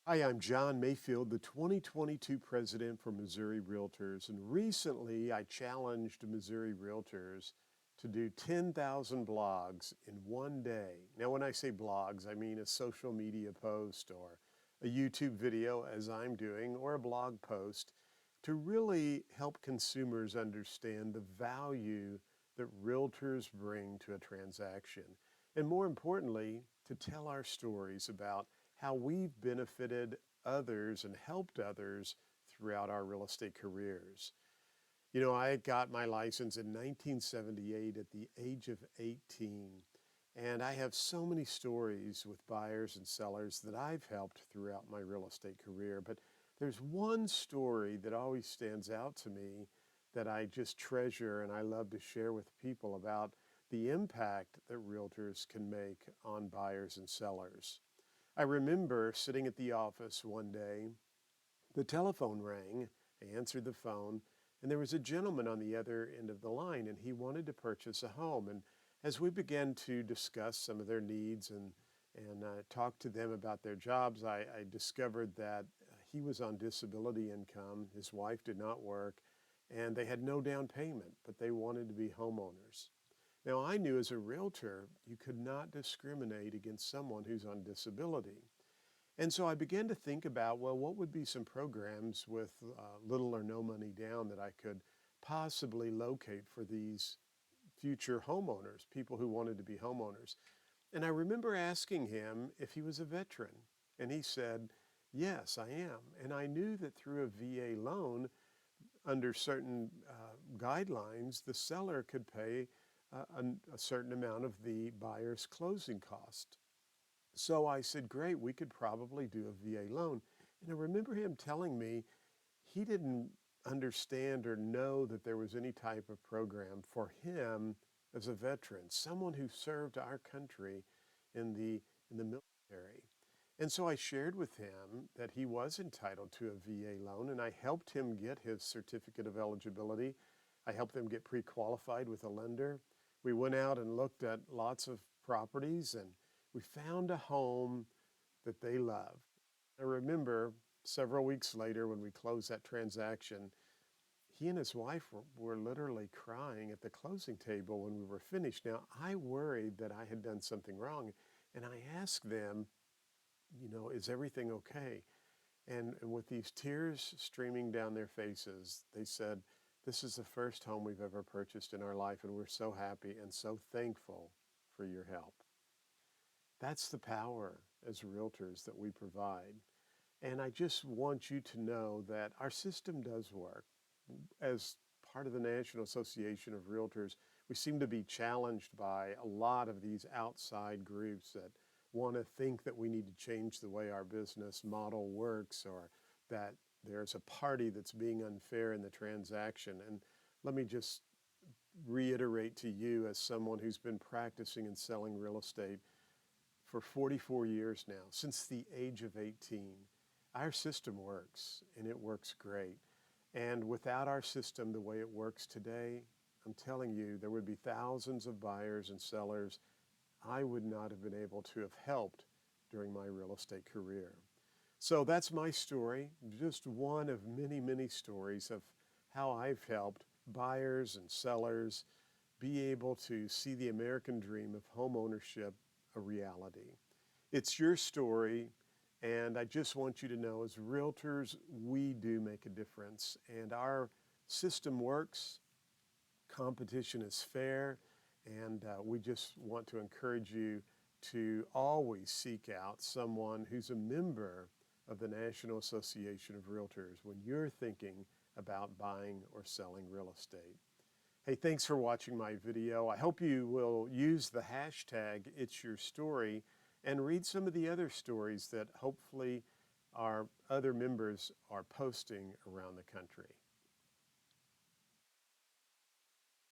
Hi, I'm John Mayfield, the 2022 president for Missouri Realtors. And recently I challenged Missouri Realtors to do 10,000 blogs in one day. Now, when I say blogs, I mean a social media post or a YouTube video, as I'm doing, or a blog post to really help consumers understand the value that realtors bring to a transaction. And more importantly, to tell our stories about how we've benefited others and helped others throughout our real estate careers. You know, I got my license in 1978 at the age of 18, and I have so many stories with buyers and sellers that I've helped throughout my real estate career. But there's one story that always stands out to me that I just treasure and I love to share with people about the impact that realtors can make on buyers and sellers. I remember sitting at the office one day, the telephone rang, I answered the phone, and there was a gentleman on the other end of the line, and he wanted to purchase a home. And as we began to discuss some of their needs and talk to them about their jobs, I discovered that he was on disability income, his wife did not work, and they had no down payment, but they wanted to be homeowners. Now, I knew as a realtor, you could not discriminate against someone who's on disability. And so I began to think about, well, what would be some programs with little or no money down that I could possibly locate for these future homeowners, people who wanted to be homeowners. And I remember asking him if he was a veteran. And he said, yes, I am. And I knew that through a VA loan, under certain guidelines, the seller could pay a certain amount of the buyer's closing cost. So I said, great, we could probably do a VA loan. And I remember him telling me he didn't understand or know that there was any type of program for him as a veteran, someone who served our country in the military. And so I shared with him that he was entitled to a VA loan, and I helped him get his certificate of eligibility. I helped them get pre-qualified with a lender. We went out and looked at lots of properties, and we found a home that they loved. I remember several weeks later when we closed that transaction, he and his wife were literally crying at the closing table when we were finished. Now, I worried that I had done something wrong, and I asked them, you know, is everything okay? And with these tears streaming down their faces, they said, this is the first home we've ever purchased in our life, and we're so happy and so thankful for your help. That's the power as realtors that we provide. And I just want you to know that our system does work. As part of the National Association of Realtors, we seem to be challenged by a lot of these outside groups that want to think that we need to change the way our business model works, or that there's a party that's being unfair in the transaction. And let me just reiterate to you, as someone who's been practicing and selling real estate for 44 years now, since the age of 18, our system works, and it works great. And without our system the way it works today, I'm telling you, there would be thousands of buyers and sellers I would not have been able to have helped during my real estate career. So that's my story, just one of many, many stories of how I've helped buyers and sellers be able to see the American dream of home ownership a reality. It's your story, and I just want you to know, as realtors, we do make a difference, and our system works. Competition is fair, and we just want to encourage you to always seek out someone who's a member of the National Association of Realtors when you're thinking about buying or selling real estate. Hey, thanks for watching my video. I hope you will use the hashtag It's Your Story and read some of the other stories that hopefully our other members are posting around the country.